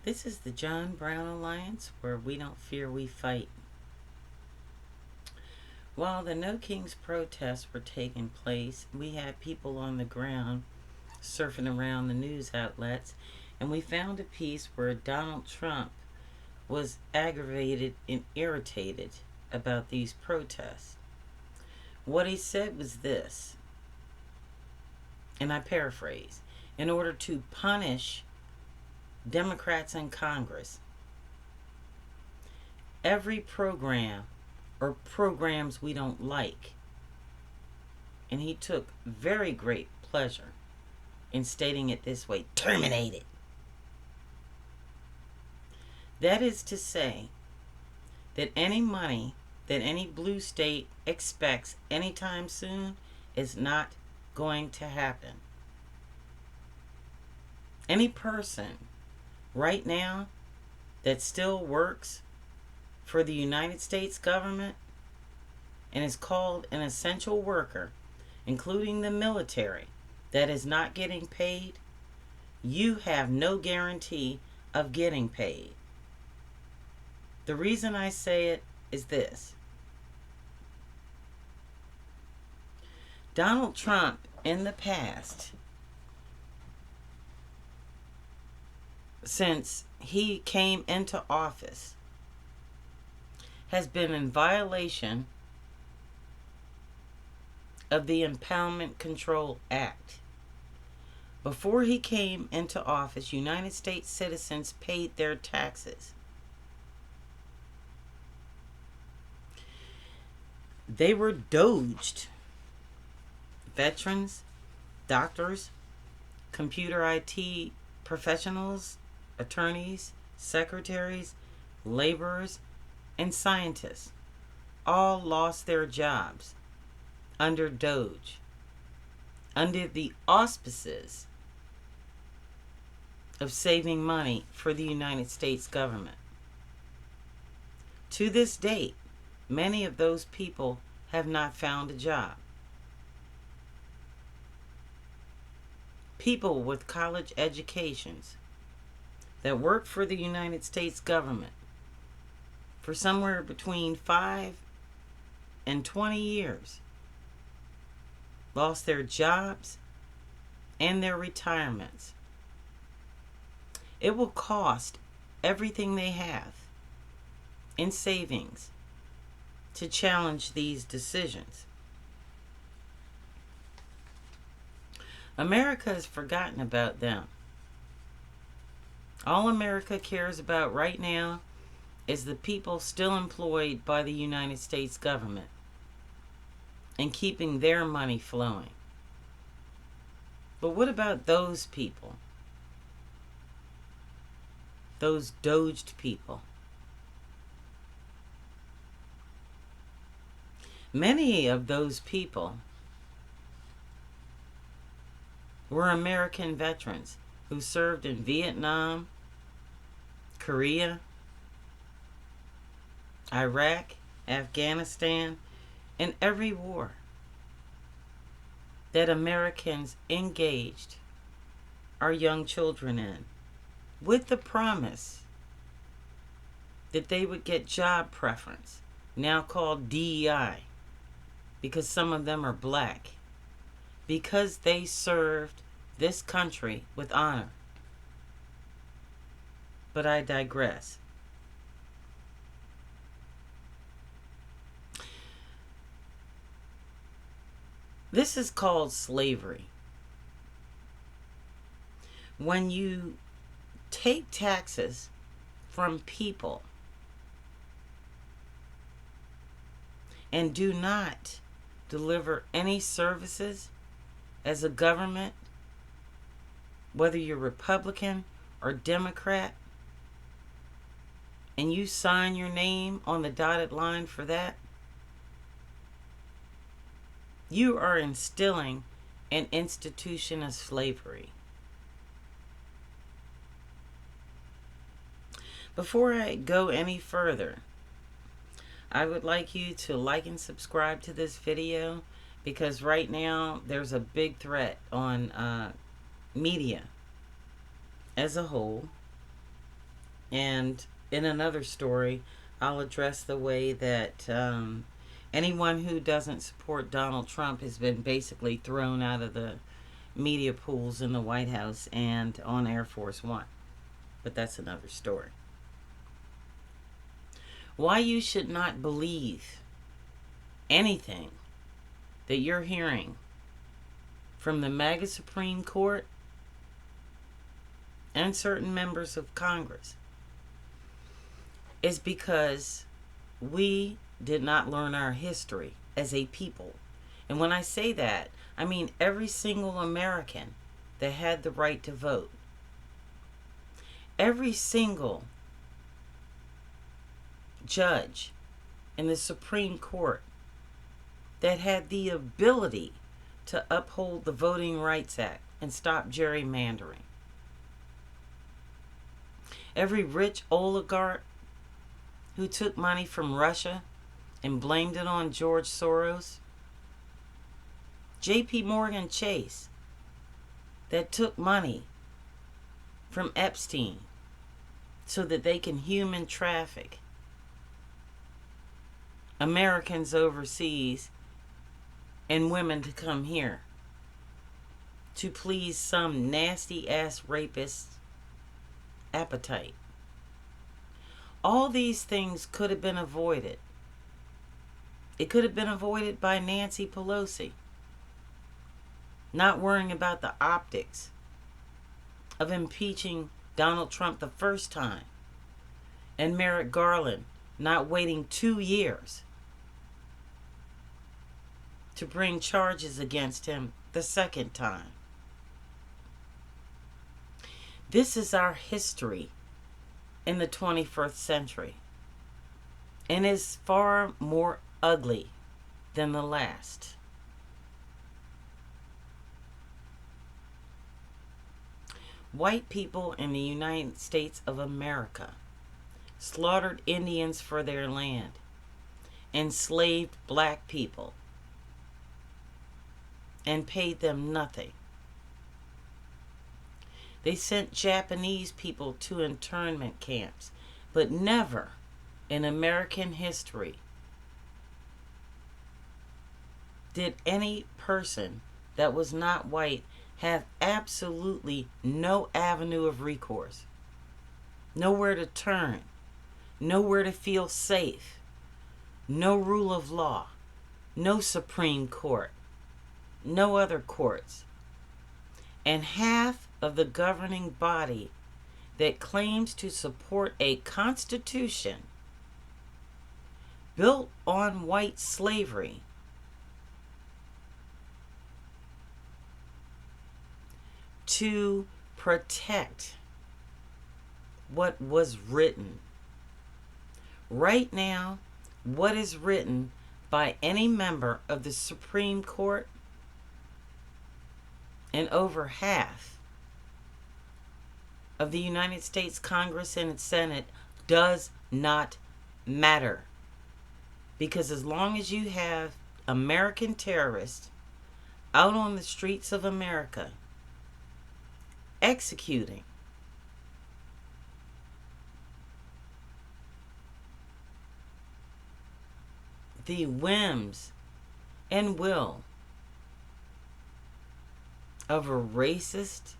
This is the John Brown Alliance, where we don't fear, we fight. While the No Kings protests were taking place, we had people on the ground surfing around the news outlets, and we found a piece where Donald Trump was aggravated and irritated about these protests. What he said was this, and I paraphrase: in order to punish Democrats in Congress, every program or programs we don't like, and he took very great pleasure in stating it this way: terminate it. That is to say that any money that any blue state expects anytime soon is not going to happen. Any person right now that still works for the United States government and is called an essential worker, including the military, that is not getting paid, you have no guarantee of getting paid. The reason I say it is this: Donald Trump in the past, since he came into office, has been in violation of the Impoundment Control Act. Before he came into office, United States citizens paid their taxes. They were doged. Veterans, doctors, computer IT professionals, attorneys, secretaries, laborers, and scientists all lost their jobs under Doge, under the auspices of saving money for the United States government. To this date, many of those people have not found a job. People with college educations that work for the United States government for somewhere between 5 and 20 years lost their jobs and their retirements. It will cost everything they have in savings to challenge these decisions. America has forgotten about them. All America cares about right now is the people still employed by the United States government and keeping their money flowing. But what about those people? Those doged people? Many of those people were American veterans who served in Vietnam, Korea, Iraq, Afghanistan, and every war that Americans engaged our young children in, with the promise that they would get job preference, now called DEI, because some of them are black, because they served this country with honor. But I digress. This is called slavery. When you take taxes from people and do not deliver any services as a government, whether you're Republican or Democrat, and you sign your name on the dotted line for that, you are instilling an institution of slavery. Before I go any further, I would like you to like and subscribe to this video, because right now there's a big threat on media as a whole And in another story, I'll address the way that anyone who doesn't support Donald Trump has been basically thrown out of the media pools in the White House and on Air Force One. But that's another story. Why you should not believe anything that you're hearing from the MAGA Supreme Court and certain members of Congress is because we did not learn our history as a people. And when I say that, I mean every single American that had the right to vote. Every single judge in the Supreme Court that had the ability to uphold the Voting Rights Act and stop gerrymandering. Every rich oligarch who took money from Russia and blamed it on George Soros. J.P. Morgan Chase that took money from Epstein so that they can human traffic Americans overseas and women to come here to please some nasty ass rapist appetite. All these things could have been avoided. It could have been avoided by Nancy Pelosi not worrying about the optics of impeaching Donald Trump the first time, and Merrick Garland not waiting 2 years to bring charges against him the second time. This is our history in the 21st century, and is far more ugly than the last. White people in the United States of America slaughtered Indians for their land, enslaved black people, and paid them nothing. They sent Japanese people to internment camps, but never in American history did any person that was not white have absolutely no avenue of recourse, nowhere to turn, nowhere to feel safe, no rule of law, no Supreme Court, no other courts, and half of the governing body that claims to support a constitution built on white slavery to protect what was written. Right now, what is written by any member of the Supreme Court and over half of the United States Congress and its Senate does not matter. Because as long as you have American terrorists out on the streets of America executing the whims and will of a racist,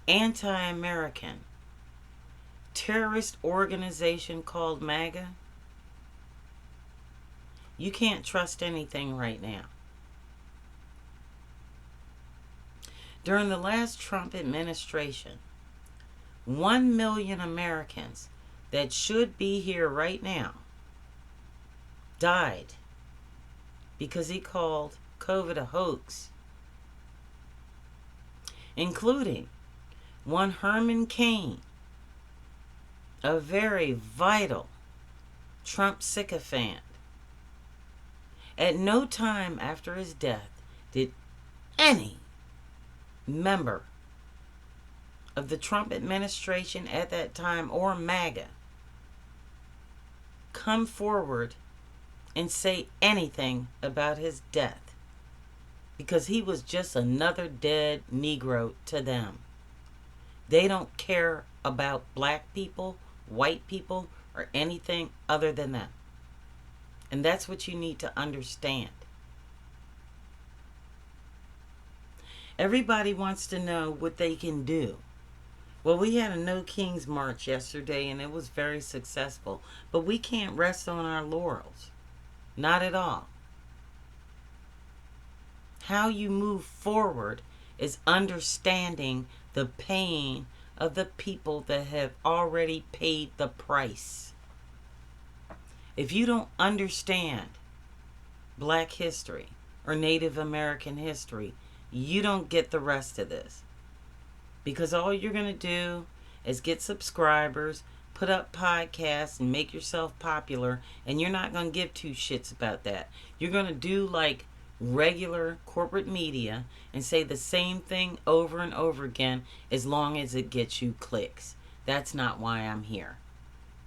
anti-American terrorist organization called MAGA, you can't trust anything right now. During the last Trump administration, 1 million Americans that should be here right now died because he called COVID a hoax, including one Herman Cain, a very vital Trump sycophant. At no time after his death did any member of the Trump administration at that time or MAGA come forward and say anything about his death, because he was just another dead Negro to them. They don't care about black people, white people, or anything other than that. And that's what you need to understand. Everybody wants to know what they can do. Well, we had a No Kings March yesterday and it was very successful. But we can't rest on our laurels. Not at all. How you move forward is understanding the pain of the people that have already paid the price. If you don't understand Black history or Native American history, you don't get the rest of this. Because all you're going to do is get subscribers, put up podcasts, and make yourself popular, and you're not going to give two shits about that. You're going to do like regular corporate media and say the same thing over and over again as long as it gets you clicks. That's not why I'm here.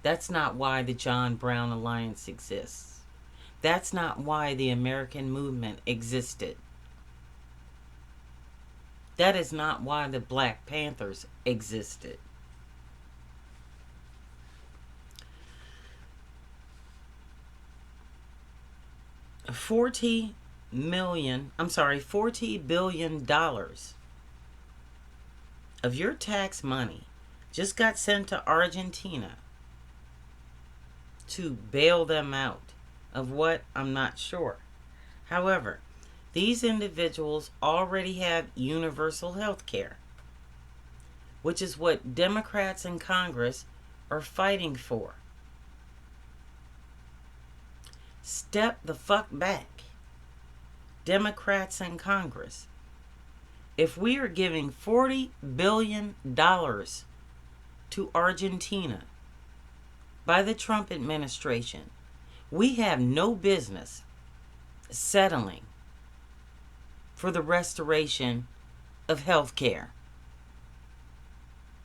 That's not why the John Brown Alliance exists. That's not why the American movement existed. That is not why the Black Panthers existed. $40 billion of your tax money just got sent to Argentina to bail them out of what? I'm not sure. However, these individuals already have universal health care, which is what Democrats in Congress are fighting for. Step the fuck back, Democrats in Congress. If we are giving $40 billion to Argentina by the Trump administration, we have no business settling for the restoration of health care.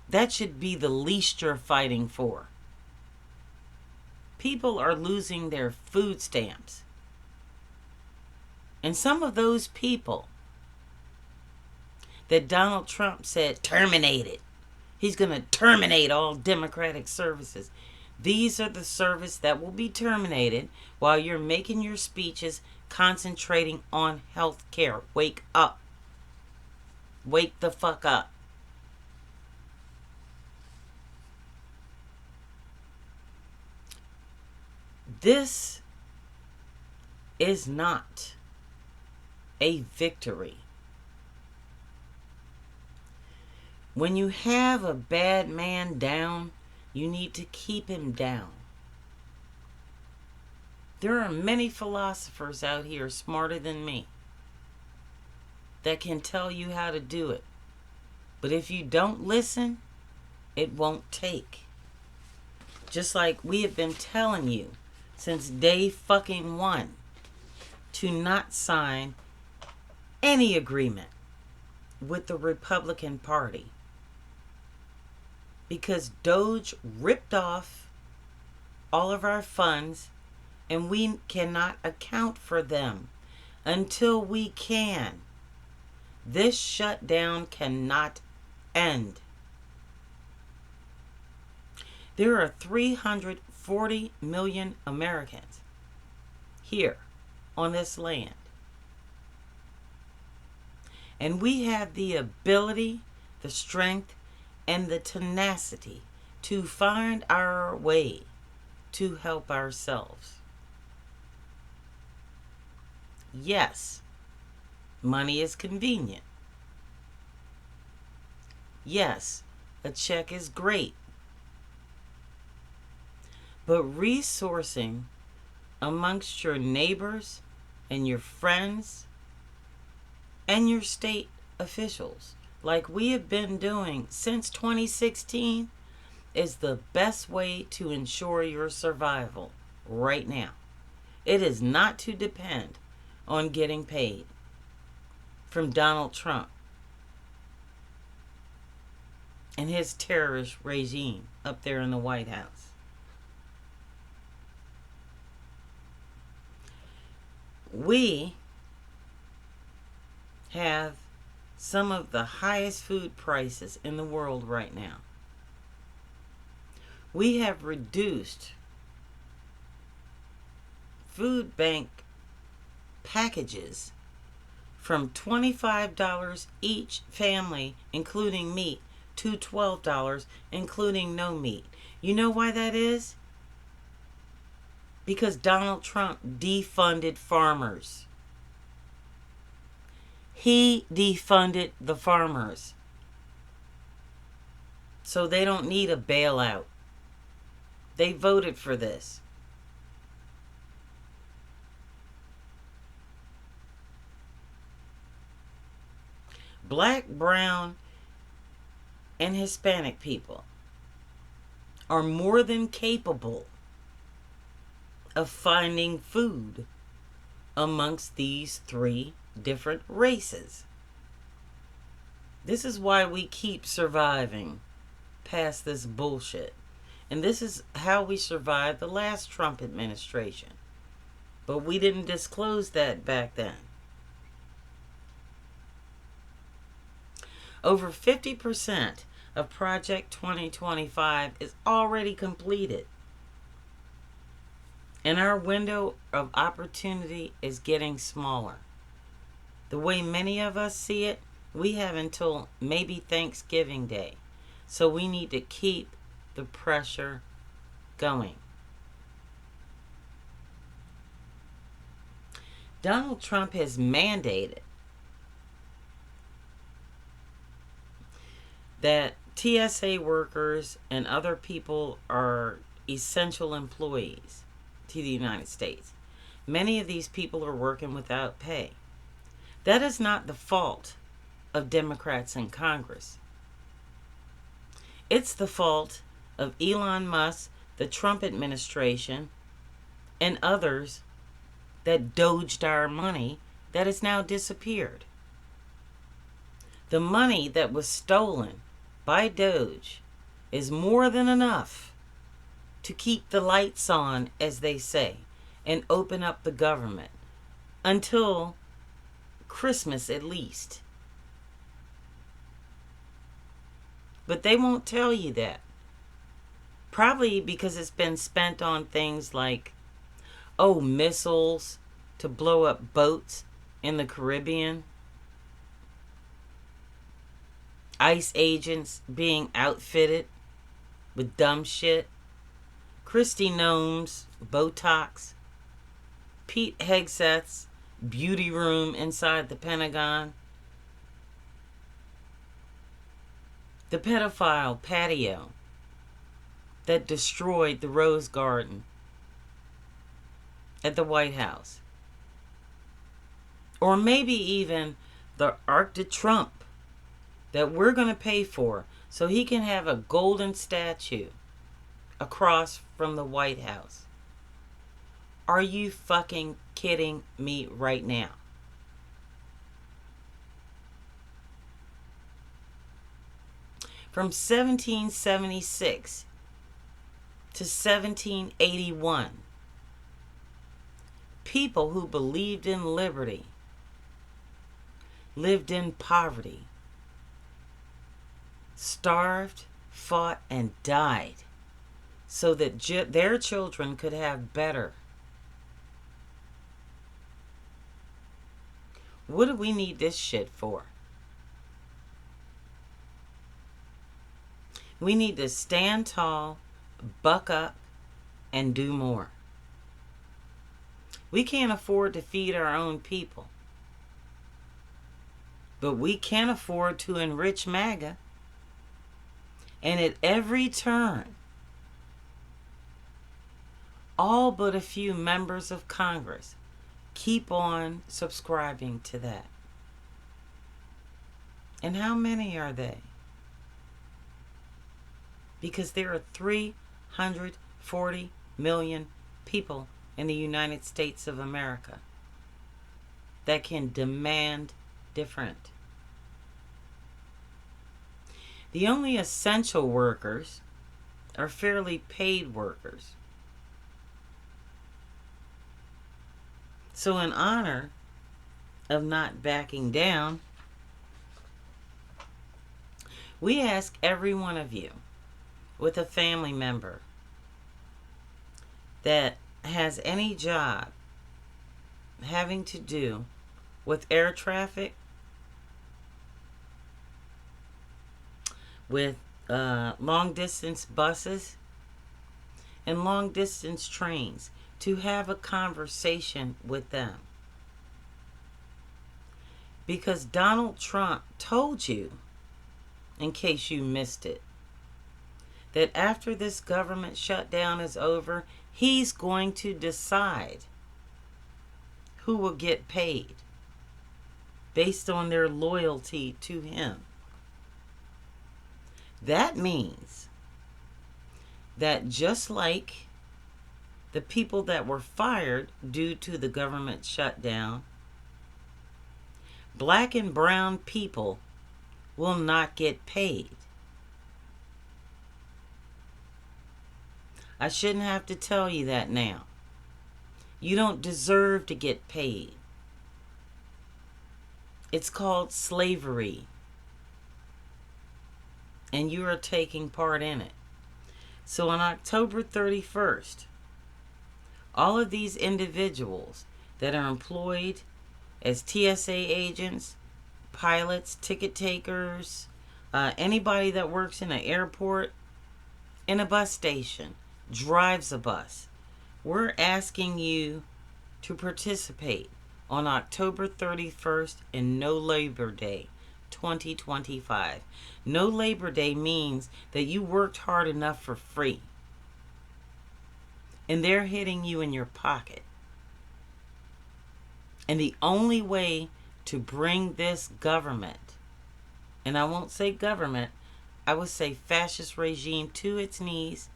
That should be the least you're fighting for. People are losing their food stamps. And some of those people that Donald Trump said terminated. He's going to terminate all Democratic services. These are the services that will be terminated while you're making your speeches concentrating on health care. Wake up. Wake the fuck up. This is not a victory. When you have a bad man down, you need to keep him down. There are many philosophers out here smarter than me that can tell you how to do it. But if you don't listen, it won't take. Just like we have been telling you since day fucking one to not sign any agreement with the Republican Party. Because Doge ripped off all of our funds and we cannot account for them until we can. This shutdown cannot end. There are 340 million Americans here on this land. And we have the ability, the strength, and the tenacity to find our way to help ourselves. Yes, money is convenient. Yes, a check is great. But resourcing amongst your neighbors and your friends and your state officials, like we have been doing since 2016, is the best way to ensure your survival right now. It is not to depend on getting paid from Donald Trump and his terrorist regime up there in the White House. We have some of the highest food prices in the world right now. We have reduced food bank packages from $25 each family, including meat, to $12, including no meat. You know why that is? Because Donald Trump defunded farmers. He defunded the farmers. So they don't need a bailout. They voted for this. Black, brown, and Hispanic people are more than capable of finding food amongst these three different races. This is why we keep surviving past this bullshit. And this is how we survived the last Trump administration. But we didn't disclose that back then. Over 50% of Project 2025 is already completed. And our window of opportunity is getting smaller. The way many of us see it, we have until maybe Thanksgiving Day. So we need to keep the pressure going. Donald Trump has mandated that TSA workers and other people are essential employees to the United States. Many of these people are working without pay. That is not the fault of Democrats in Congress. It's the fault of Elon Musk, the Trump administration, and others that doged our money that has now disappeared. The money that was stolen by Doge is more than enough to keep the lights on, as they say, and open up the government until Christmas at least. But they won't tell you that. Probably because it's been spent on things like, missiles to blow up boats in the Caribbean. ICE agents being outfitted with dumb shit. Kristi Noem's Botox. Pete Hegseth's beauty room inside the Pentagon. The pedophile patio that destroyed the Rose Garden at the White House. Or maybe even the Arc de Trump that we're going to pay for so he can have a golden statue across from the White House. Are you fucking kidding me right now? From 1776 to 1781, people who believed in liberty lived in poverty, starved, fought, and died so that their children could have better. What do we need this shit for? We need to stand tall, buck up, and do more. We can't afford to feed our own people. But we can afford to enrich MAGA. And at every turn, all but a few members of Congress keep on subscribing to that. And how many are they? Because there are 340 million people in the United States of America that can demand different. The only essential workers are fairly paid workers. So in honor of not backing down, we ask every one of you, with a family member that has any job having to do with air traffic, with long distance buses, and long distance trains, to have a conversation with them. Because Donald Trump told you, in case you missed it, that after this government shutdown is over, he's going to decide who will get paid based on their loyalty to him. That means that just like the people that were fired due to the government shutdown, black and brown people will not get paid. I shouldn't have to tell you that now. You don't deserve to get paid. It's called slavery. And you are taking part in it. So on October 31st, all of these individuals that are employed as TSA agents, pilots, ticket takers, anybody that works in an airport, in a bus station, drives a bus, we're asking you to participate on October 31st in No Labor Day 2025. No Labor Day means that you worked hard enough for free, and they're hitting you in your pocket. And the only way to bring this government, and I won't say government, I would say fascist regime, to its knees,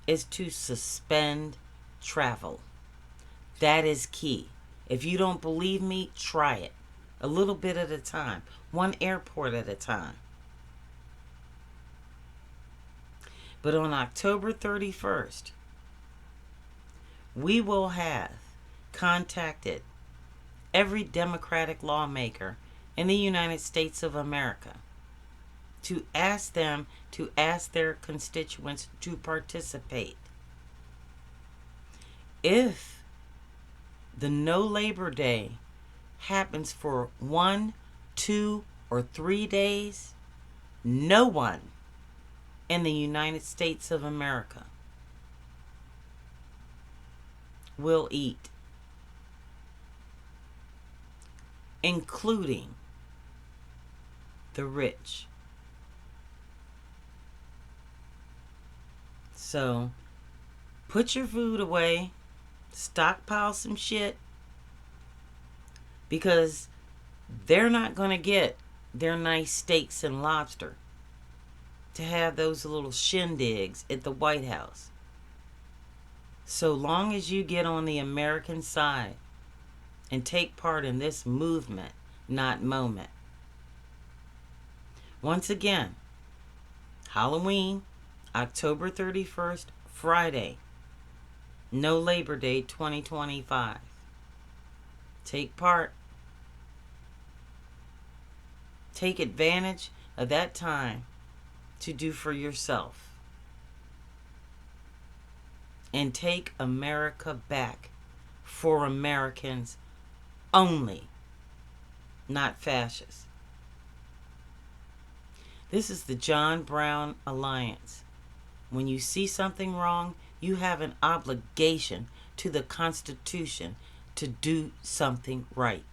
is to suspend travel. That is key. If you don't believe me, try it. A little bit at a time. One airport at a time. But on October 31st, we will have contacted every Democratic lawmaker in the United States of America to ask them to ask their constituents to participate. If the No Labor Day happens for 1, 2, or 3 days, no one in the United States of America will eat, including the rich. So, put your food away, stockpile some shit, because they're not going to get their nice steaks and lobster to have those little shindigs at the White House. So long as you get on the American side and take part in this movement, not moment. Once again, Halloween, October 31st, Friday, No Labor Day 2025. Take part. Take advantage of that time to do for yourself. And take America back for Americans only, not fascists. This is the John Brown Alliance. When you see something wrong, you have an obligation to the Constitution to do something right.